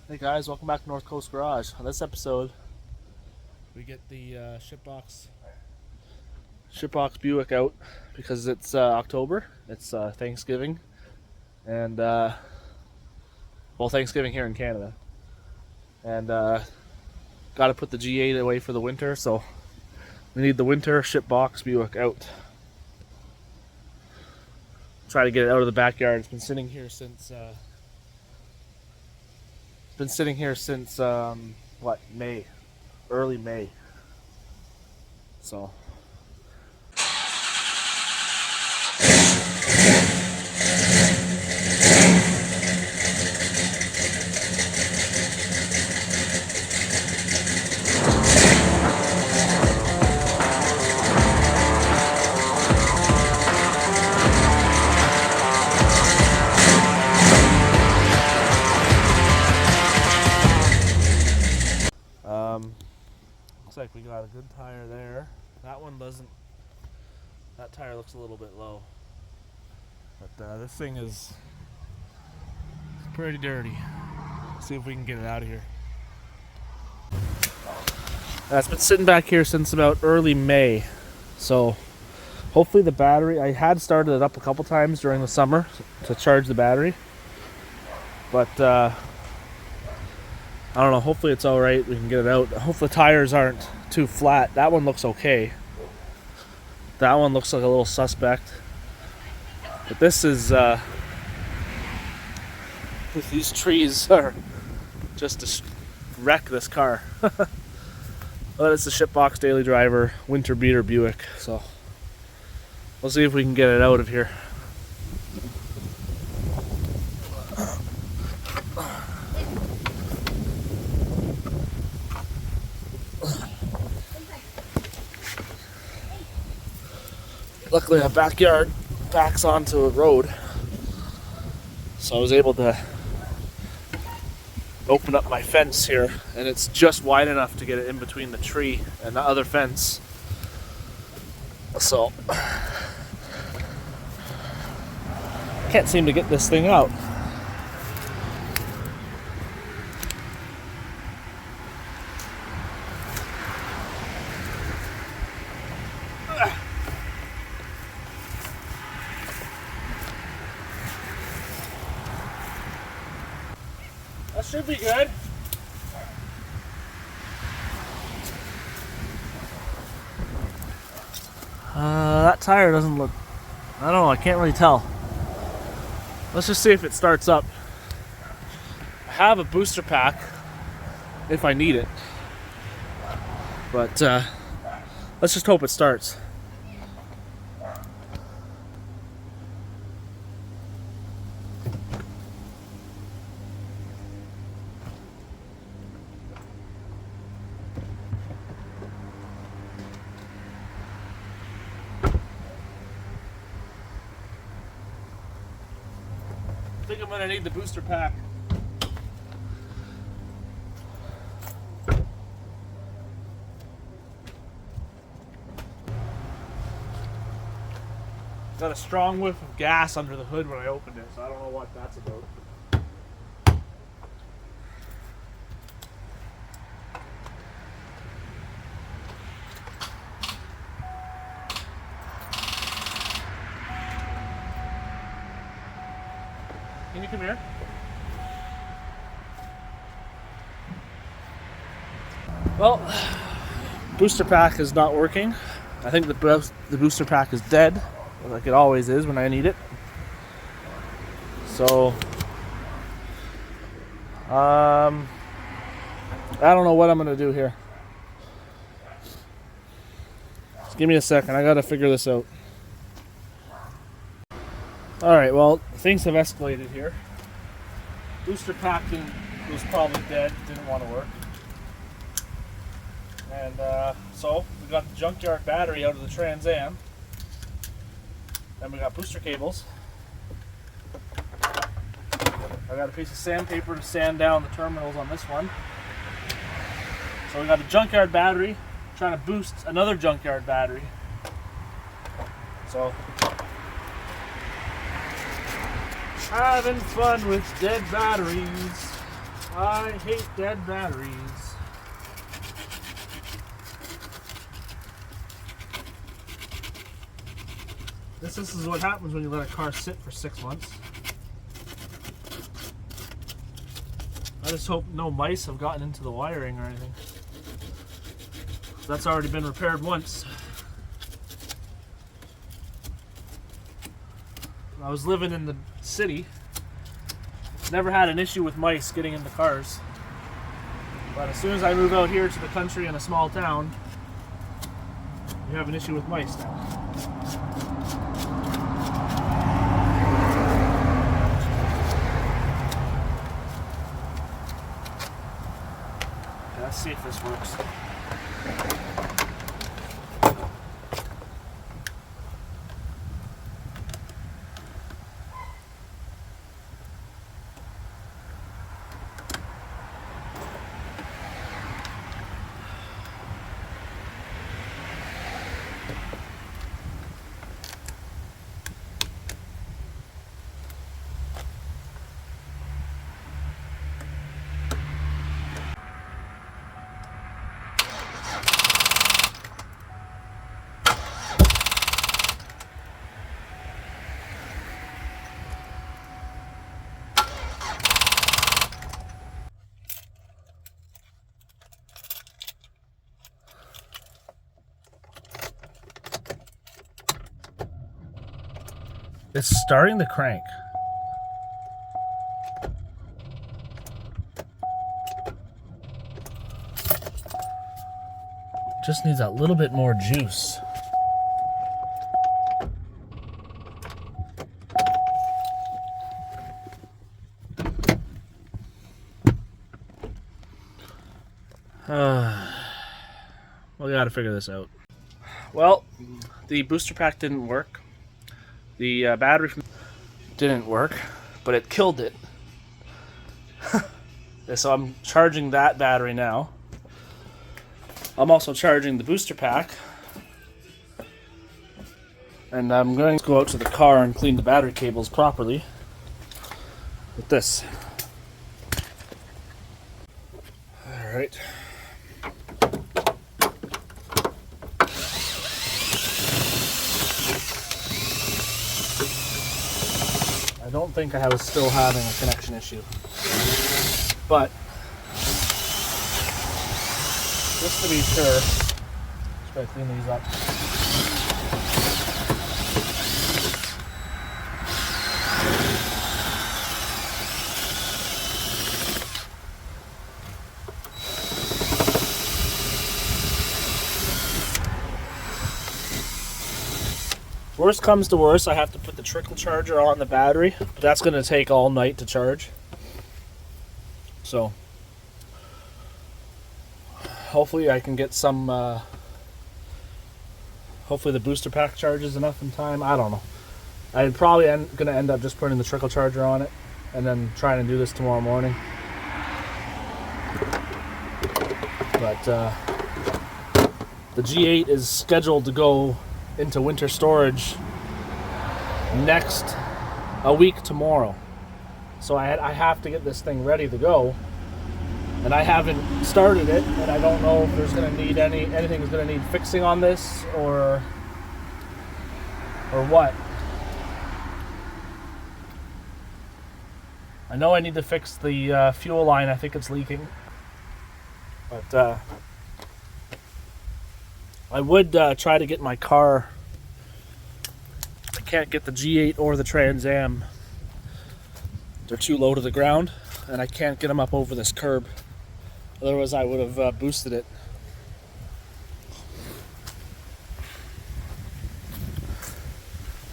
Hey guys, welcome back to North Coast Garage. On this episode, we get the shipbox Buick out because it's October. It's Thanksgiving, and Thanksgiving here in Canada, and got to put the G8 away for the winter. So we need the winter shipbox Buick out. Try to get it out of the backyard. It's been sitting here since May, early May. So looks like we got a good tire there. That one doesn't. That tire looks a little bit low. But this thing is pretty dirty. Let's see if we can get it out of here. It's been sitting back here since about early May. So hopefully the battery, I had started it up a couple times during the summer to charge the battery. But I don't know, hopefully it's alright, we can get it out. Hopefully the tires aren't too flat. That one looks okay. That one looks like a little suspect. But this is, these trees are just to wreck this car. But it's the shipbox daily driver winter beater Buick. So we'll see if we can get it out of here. Luckily, the backyard backs onto a road, so I was able to open up my fence here, and it's just wide enough to get it in between the tree and the other fence. So, can't seem to get this thing out. That should be good. That tire doesn't look, I don't know, I can't really tell. Let's just see if it starts up. I have a booster pack if I need it. But let's just hope it starts. I think I'm gonna need the booster pack. Got a strong whiff of gas under the hood when I opened it, so I don't know what that's about. Can you come here? Well, booster pack is not working. I think the booster pack is dead, like it always is when I need it. So, I don't know what I'm gonna do here. Just give me a second. I gotta figure this out. Alright, well, things have escalated here. Booster packing was probably dead, didn't want to work. And so we got the junkyard battery out of the Trans Am. Then we got booster cables. I got a piece of sandpaper to sand down the terminals on this one. So we got a junkyard battery trying to boost another junkyard battery. So having fun with dead batteries. I hate dead batteries. This is what happens when you let a car sit for 6 months. I just hope no mice have gotten into the wiring or anything. That's already been repaired once. I was living in the city. Never had an issue with mice getting into cars. But as soon as I move out here to the country in a small town, we have an issue with mice now. Okay, let's see if this works. It's starting to crank. Just needs a little bit more juice. We gotta figure this out. Well, the booster pack didn't work. The battery didn't work, but it killed it. So I'm charging that battery now. I'm also charging the booster pack. And I'm going to go out to the car and clean the battery cables properly with this. Alright. I don't think I was still having a connection issue. But just to be sure, just gotta clean these up. Worst comes to worst, I have to put the trickle charger on the battery, but that's going to take all night to charge. So, hopefully I can get some, hopefully the booster pack charges enough in time. I don't know. I'm probably going to end up just putting the trickle charger on it and then trying to do this tomorrow morning. But the G8 is scheduled to go into winter storage a week tomorrow. So I have to get this thing ready to go. And I haven't started it, and I don't know if there's going to need anything's going to need fixing on this or what. I know I need to fix the fuel line. I think it's leaking. But I would try to get my car. I can't get the G8 or the Trans Am. They're too low to the ground, and I can't get them up over this curb. Otherwise, I would have boosted it.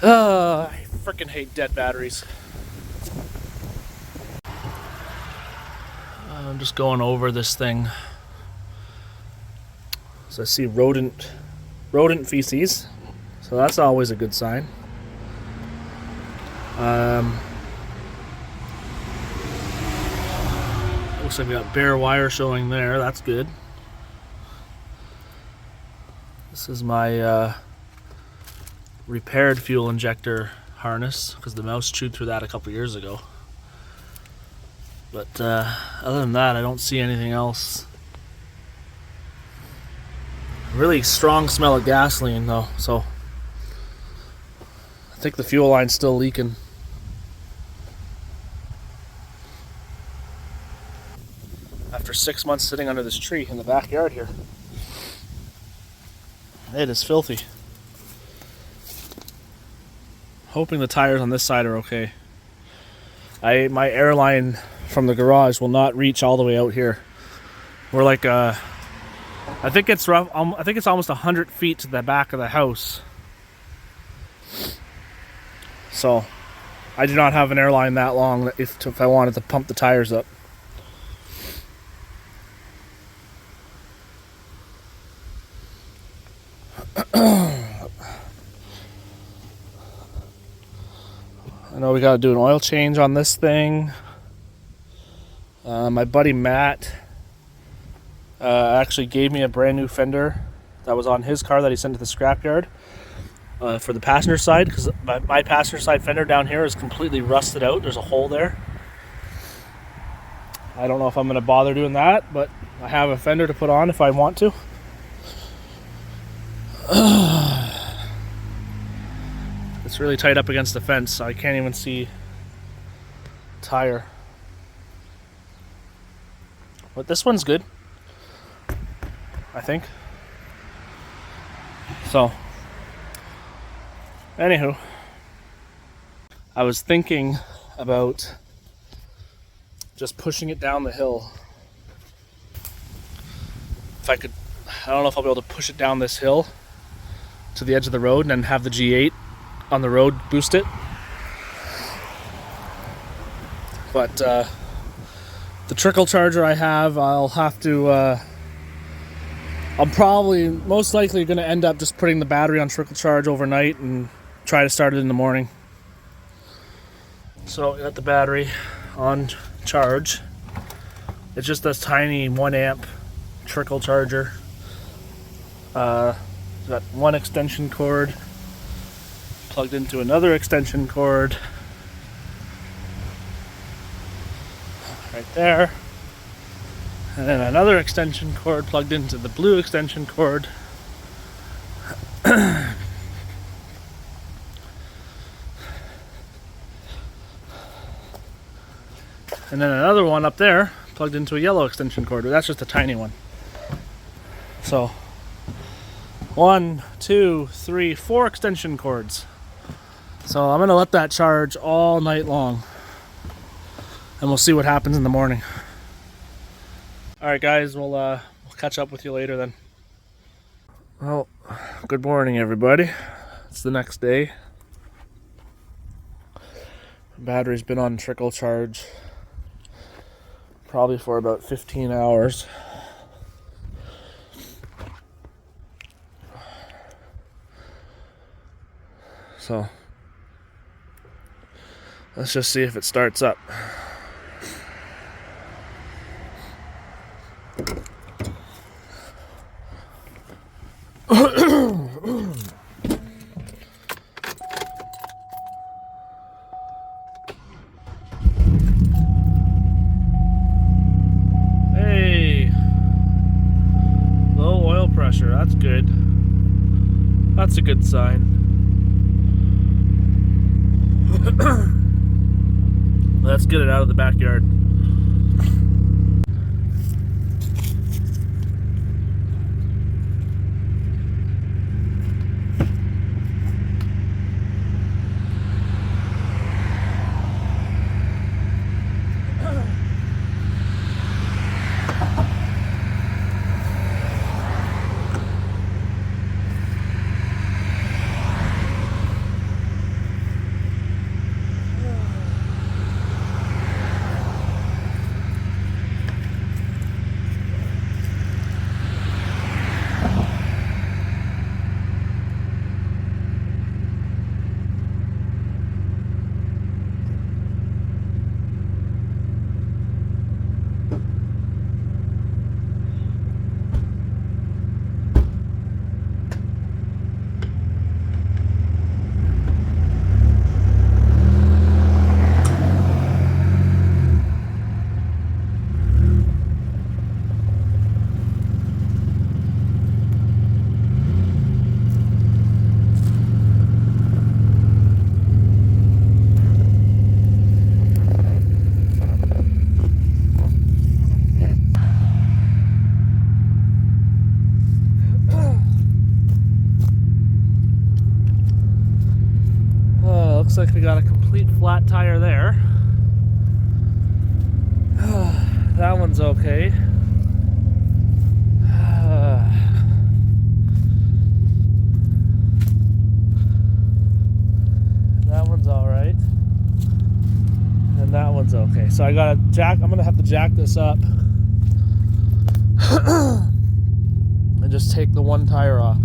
I freaking hate dead batteries. I'm just going over this thing. So I see rodent feces, so that's always a good sign. Looks like we got bare wire showing there. That's good. This is my repaired fuel injector harness because the mouse chewed through that a couple years ago. But other than that, I don't see anything else. Really strong smell of gasoline though, so I think the fuel line's still leaking. After 6 months sitting under this tree in the backyard here. It is filthy. Hoping the tires on this side are okay. My airline from the garage will not reach all the way out here. We're like I think it's rough. I think it's almost 100 feet to the back of the house. So I do not have an airline that long if I wanted to pump the tires up. I know we got to do an oil change on this thing. My buddy Matt actually gave me a brand new fender that was on his car that he sent to the scrapyard for the passenger side, because my passenger side fender down here is completely rusted out. There's a hole there. I don't know if I'm going to bother doing that, but I have a fender to put on if I want to. It's really tight up against the fence, so I can't even see tire. But this one's good, I think. So, anywho, I was thinking about just pushing it down the hill. If I could, I don't know if I'll be able to push it down this hill to the edge of the road and then have the G8 on the road boost it. But the trickle charger I have, I'll have to I'm probably most likely going to end up just putting the battery on trickle charge overnight and try to start it in the morning. So I got the battery on charge. It's just this tiny 1 amp trickle charger. Got one extension cord plugged into another extension cord right there, and then another extension cord plugged into the blue extension cord. And then another one up there plugged into a yellow extension cord, but that's just a tiny one. So 1, 2, 3, 4 extension cords. So I'm gonna let that charge all night long, and we'll see what happens in the morning. All right, guys, we'll catch up with you later then. Well, good morning, everybody. It's the next day. Battery's been on trickle charge probably for about 15 hours. So let's just see if it starts up. Hey, low oil pressure, that's good. That's a good sign. Let's get it out of the backyard. looks like we got a complete flat tire there. That one's okay. That one's all right. And that one's okay. So I got a jack. I'm gonna have to jack this up and just take the one tire off.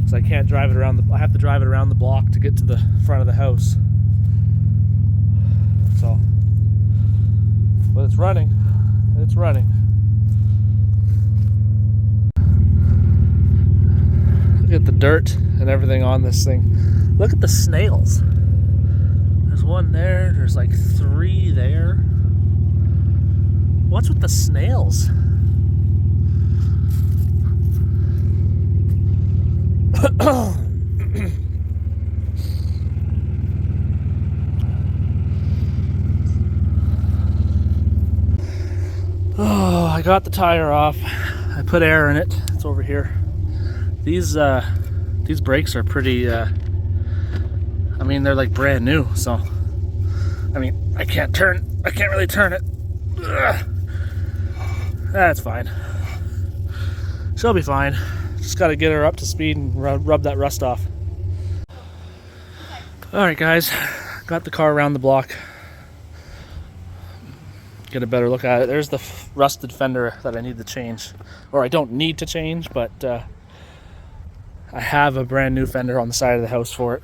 So I can't drive it around I have to drive it around the block to get to the front of the house. So, but it's running. It's running. Look at the dirt and everything on this thing. Look at the snails. There's one there. There's like 3 there. What's with the snails? Oh, I got the tire off. I put air in it. It's over here. These brakes are pretty. I mean, they're like brand new. So, I mean, I can't really turn it. Ugh. That's fine. She'll be fine. Just got to get her up to speed and rub that rust off. Alright guys, got the car around the block. Get a better look at it. There's the rusted fender that I need to change. Or I don't need to change, but I have a brand new fender on the side of the house for it.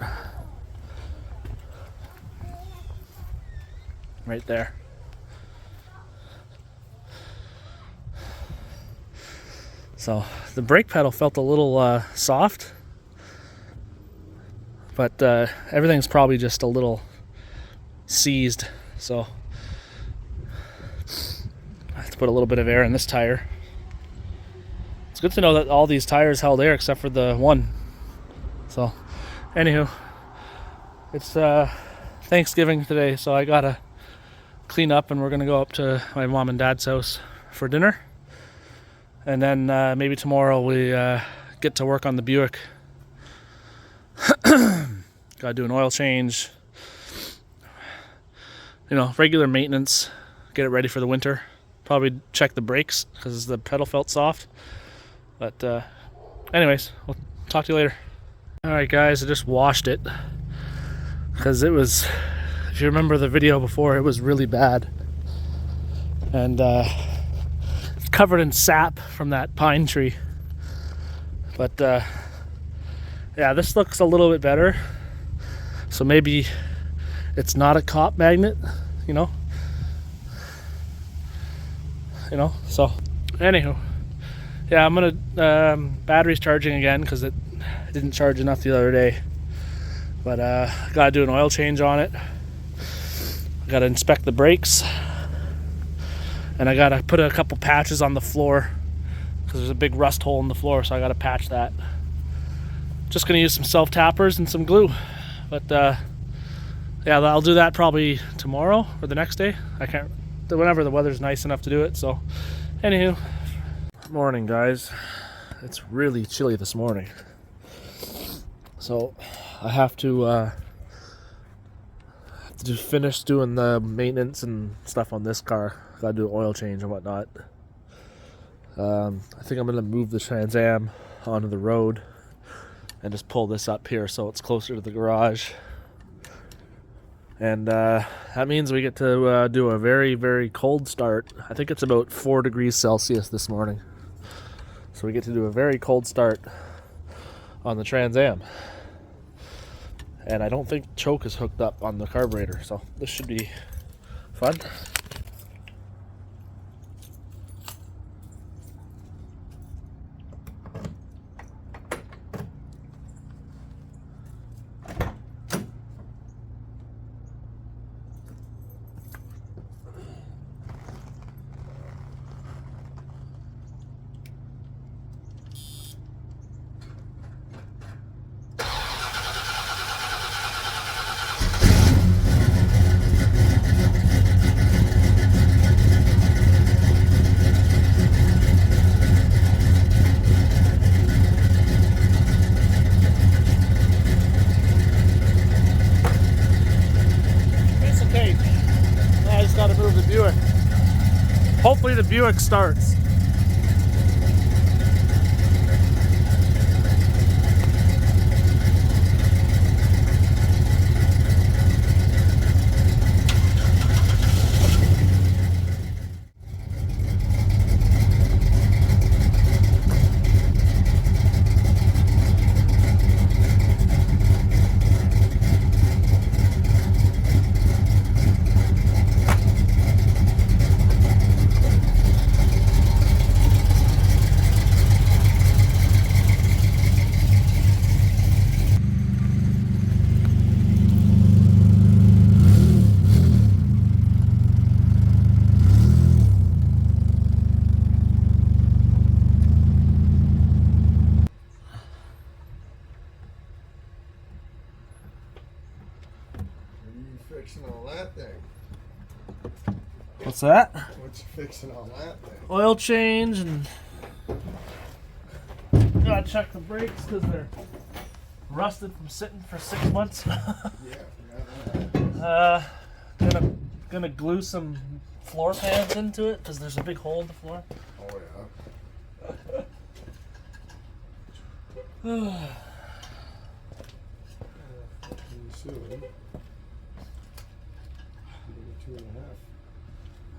Right there. So the brake pedal felt a little soft, but everything's probably just a little seized. So I have to put a little bit of air in this tire. It's good to know that all these tires held air except for the one. So anywho, it's Thanksgiving today, so I gotta clean up and we're gonna go up to my mom and dad's house for dinner. And then maybe tomorrow we get to work on the Buick. Gotta do an oil change. You know, regular maintenance. Get it ready for the winter. Probably check the brakes because the pedal felt soft. But anyways, we'll talk to you later. Alright guys, I just washed it. Because it was, if you remember the video before, it was really bad. And covered in sap from that pine tree, but yeah, this looks a little bit better, so maybe it's not a cop magnet, you know, so anywho, yeah, I'm gonna battery's charging again because it didn't charge enough the other day, but gotta do an oil change on it. Gotta inspect the brakes. And I gotta put a couple patches on the floor because there's a big rust hole in the floor, so I gotta patch that. Just gonna use some self-tappers and some glue. But yeah, I'll do that probably tomorrow or the next day. I can't, whenever the weather's nice enough to do it. So anywho, morning guys. It's really chilly this morning. So I have to finish doing the maintenance and stuff on this car. Gotta do an oil change and whatnot. I think I'm gonna move the Trans Am onto the road and just pull this up here so it's closer to the garage. And that means we get to do a very, very cold start. I think it's about 4 degrees Celsius this morning. So we get to do a very cold start on the Trans Am. And I don't think choke is hooked up on the carburetor, so this should be fun. hopefully the Buick starts. Fixing on that thing? What's that? What's fixing on that thing? Oil change, and gotta check the brakes because they're rusted from sitting for 6 months. Gonna glue some floor pans into it because there's a big hole in the floor. Oh yeah. Soon. 2.5.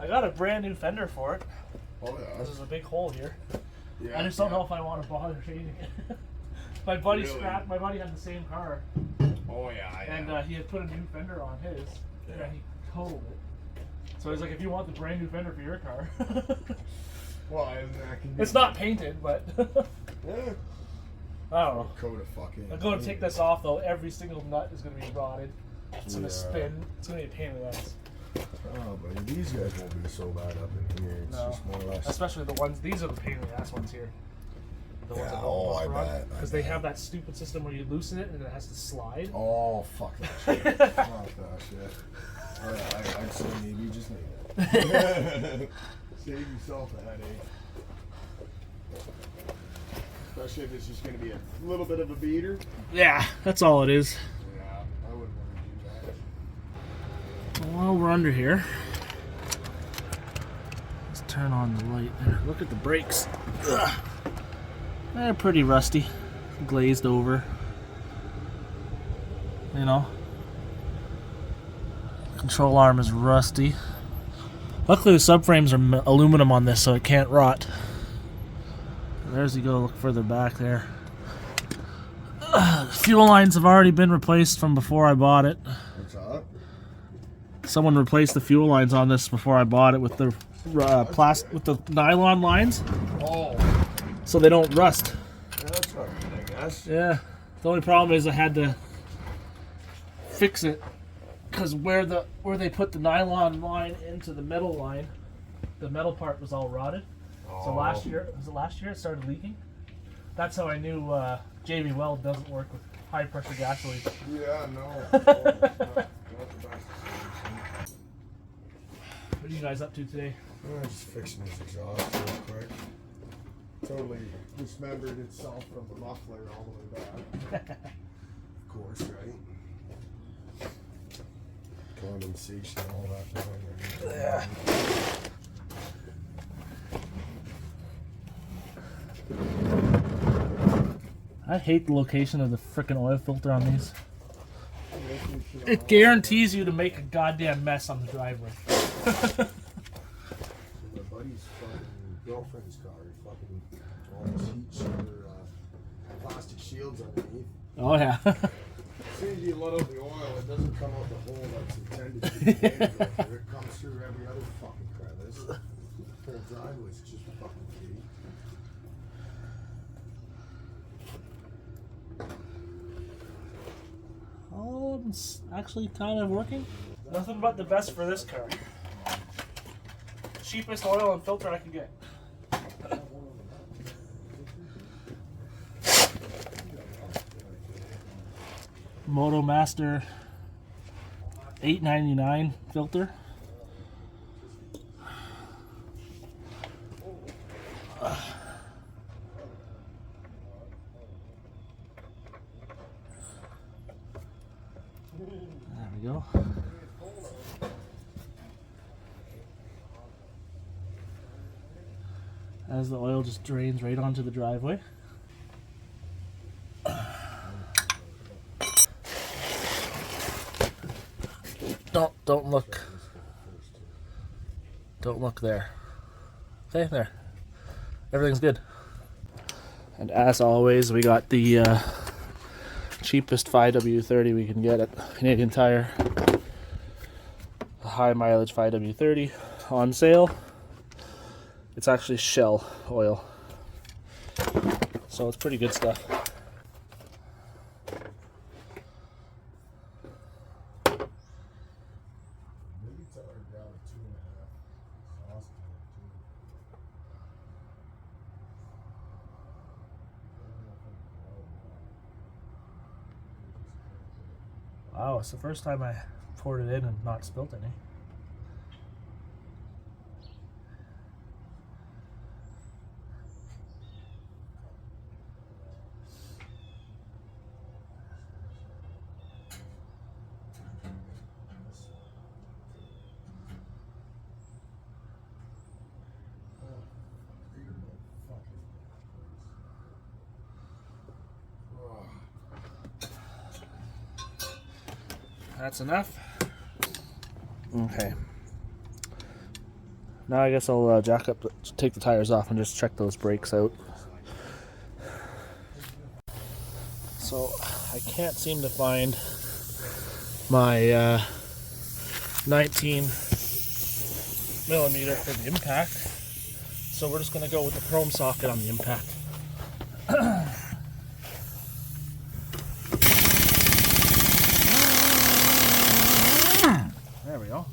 I got a brand new fender for it. Oh yeah. There's a big hole here. Yeah. I just don't know if I want to bother changing it. My buddy Really? scrapped. My buddy had the same car, Oh yeah. and he had put a new fender on his, and he totaled it. So he's like, "If you want the brand new fender for your car." Well, I can. It's not painted, but Yeah. I don't know. Coat of fucking. I'm going to take this off though. Every single nut is going to be rotted. It's going to Yeah. spin. It's going to be a pain in the ass. Oh, but these guys won't be so bad up in here. It's No. just more or less. Especially the ones. These are the pain in the ass ones here. The ones Yeah, that oh, I don't run, bet, I because they bet. have that stupid system where you loosen it and it has to slide. Oh, fuck that shit. Fuck that shit. I'd say maybe just leave it. Save yourself a headache. Especially if it's just going to be a little bit of a beater. Yeah, that's all it is. Yeah, I wouldn't want to do that. While we're under here, let's turn on the light there. Look at the brakes. Ugh. They're pretty rusty, glazed over. You know, control arm is rusty. Luckily, the subframes are aluminum on this, so it can't rot. There's you go. Look further back there. Fuel lines have already been replaced from before I bought it. What's up? Someone replaced the fuel lines on this before I bought it with the with the nylon lines, Oh, so they don't rust. yeah, that's not good, I guess. Yeah. The only problem is I had to fix it because where they put the nylon line into the metal line, the metal part was all rotted. So last year, it started leaking. That's how I knew JB Weld doesn't work with high pressure gasoline. Yeah, no. Not the best. What are you guys up to today? I'm just fixing this exhaust real quick. Totally dismembered itself from the muffler all the way back. Of course, right? Condensation, all that. Yeah. I hate the location of the frickin' oil filter on these. It guarantees you to make a goddamn mess on the driveway. My buddy's fucking girlfriend's car, fucking all these heat shield or plastic shields underneath. Oh yeah. As soon as you let out the oil, it doesn't come out the hole that's intended to be go through. It comes through every other fucking crevice. The whole driveway's just fucking kitty. Oh, it's actually kind of working. Nothing but the best for this car. Cheapest oil and filter I can get. Moto Master $8.99 filter. There we go. as the oil just drains right onto the driveway. Don't look. Don't look there. Okay, there. Everything's good. And as always, we got the cheapest 5W30 we can get at Canadian Tire. A high mileage 5W30 on sale. It's actually Shell oil, so it's pretty good stuff. Wow, it's the first time I poured it in and not spilt any. That's enough. Okay. Now I guess I'll take the tires off and just check those brakes out. So I can't seem to find my 19 millimeter for the impact. So we're just going to go with the chrome socket on the impact. There we go.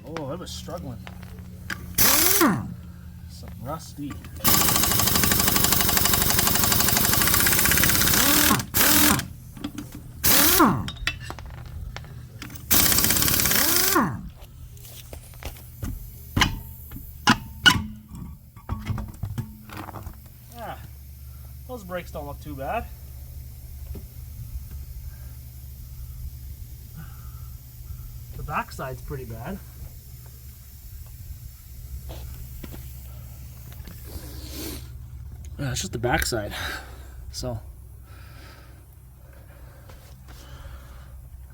Oh, I was struggling. Some rusty. Those brakes don't look too bad. The backside's pretty bad. It's just the backside. So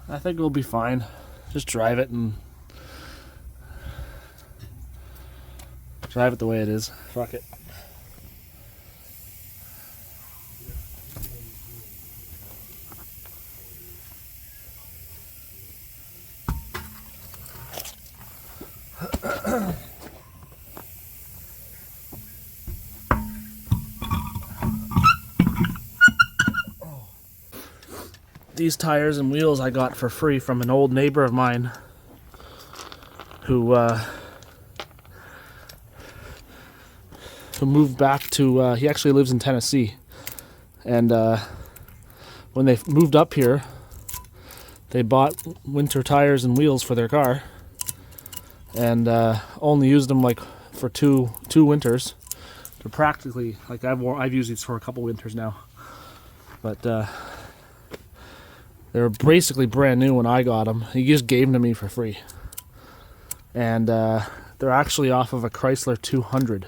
I think it'll be fine. Just drive it and drive it the way it is. Fuck it. These tires and wheels I got for free from an old neighbor of mine who moved back to, he actually lives in Tennessee, and when they moved up here they bought winter tires and wheels for their car and only used them like for two winters. They're practically like I've used these for a couple winters now, but they were basically brand new when I got them. He just gave them to me for free. And they're actually off of a Chrysler 200.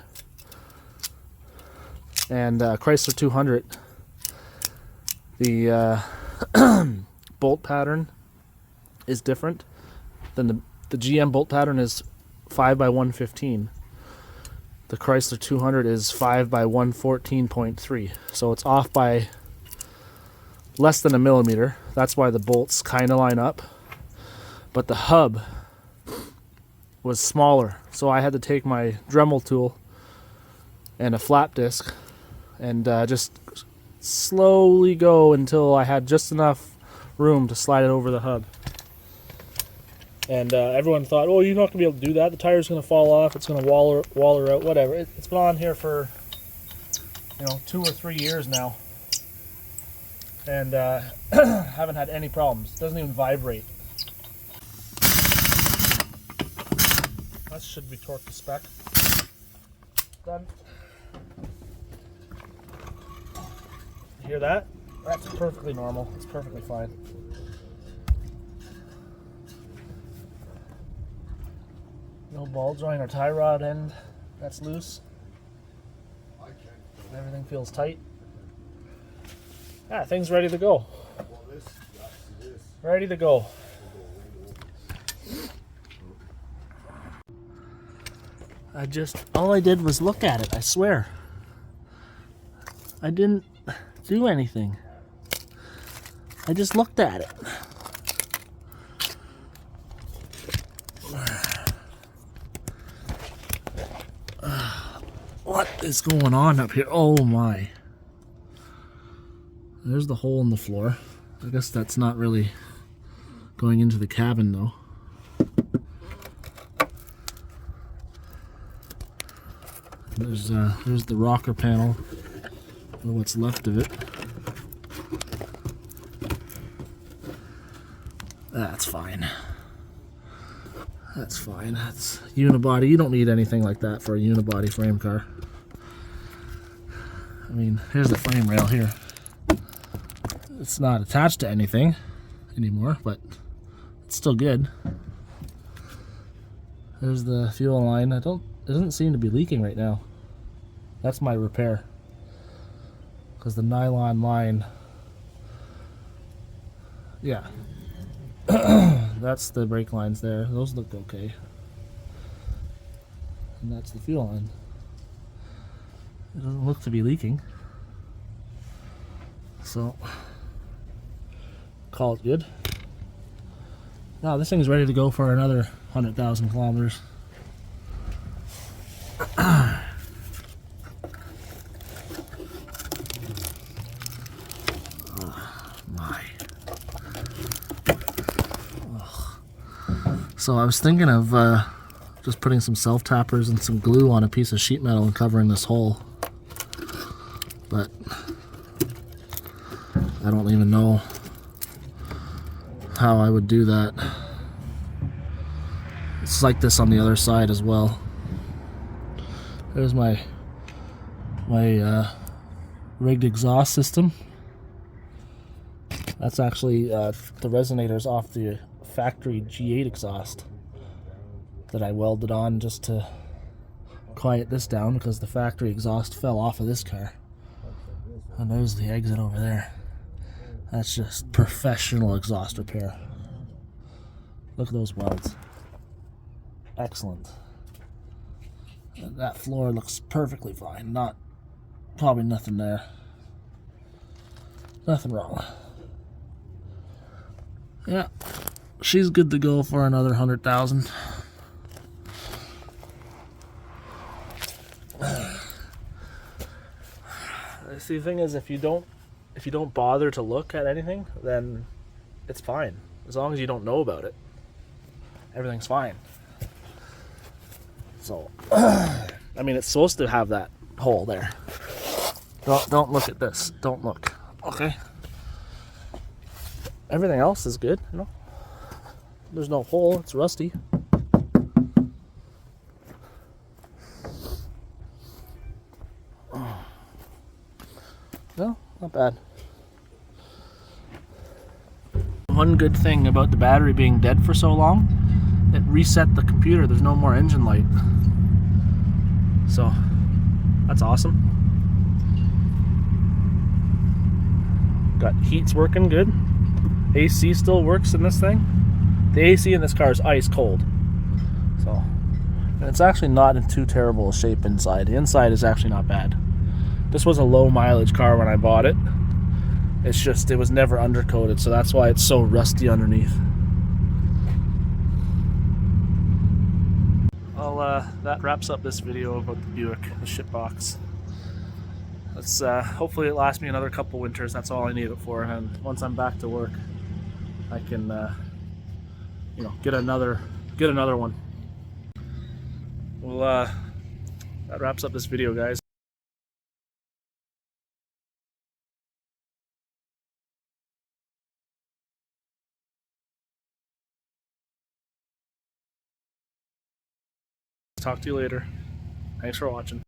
And Chrysler 200, the bolt pattern is different than the GM bolt pattern is 5x115. The Chrysler 200 is 5x114.3. So it's off by less than a millimeter. That's why the bolts kind of line up, but the hub was smaller, so I had to take my Dremel tool and a flap disc and just slowly go until I had just enough room to slide it over the hub. And everyone thought, oh, you're not going to be able to do that, the tire's going to fall off, it's going to waller out, whatever. It's been on here for 2 or 3 years now. And haven't had any problems. It doesn't even vibrate. That should be torqued to spec. Done. You hear that? That's perfectly normal. It's perfectly fine. No ball joint or tie rod end that's loose. Everything feels tight. Yeah, thing's ready to go. Ready to go. All I did was look at it, I swear. I didn't do anything. I just looked at it. What is going on up here? Oh my. There's the hole in the floor. I guess that's not really going into the cabin though. There's the rocker panel, or what's left of it. That's fine. That's fine. That's unibody. You don't need anything like that for a unibody frame car. I mean, here's the frame rail here. It's not attached to anything anymore, but it's still good. There's the fuel line. It doesn't seem to be leaking right now. That's my repair. Because the nylon line, yeah. That's the brake lines there. Those look okay. And that's the fuel line. It doesn't look to be leaking. So, call it good. Now this thing's ready to go for another 100,000 kilometers. So I was thinking of just putting some self-tappers and some glue on a piece of sheet metal and covering this hole. But I don't even know how I would do that. It's like this on the other side as well. There's my rigged exhaust system. That's actually the resonators off the factory G8 exhaust that I welded on just to quiet this down because the factory exhaust fell off of this car. And there's the exit over there. That's just professional exhaust repair. Look at those welds. Excellent. And that floor looks perfectly fine. Probably nothing there. Nothing wrong. Yeah. She's good to go for another 100,000. See, the thing is, if you don't bother to look at anything, then it's fine. As long as you don't know about it, everything's fine. So, I mean, it's supposed to have that hole there. Don't look at this. Don't look. Okay. Everything else is good, you know. There's no hole, it's rusty. No, not bad. One good thing about the battery being dead for so long, it reset the computer. There's no more engine light. So, that's awesome. Got heats working good. AC still works in this thing. The AC in this car is ice cold. So, and it's actually not in too terrible a shape inside. The inside is actually not bad. This was a low mileage car when I bought it. It's just, it was never undercoated, so that's why it's so rusty underneath. Well, that wraps up this video about the Buick, the shitbox. Let's hopefully it lasts me another couple winters. That's all I need it for, and once I'm back to work, I can get another one. Well, that wraps up this video, guys. Talk to you later. Thanks for watching.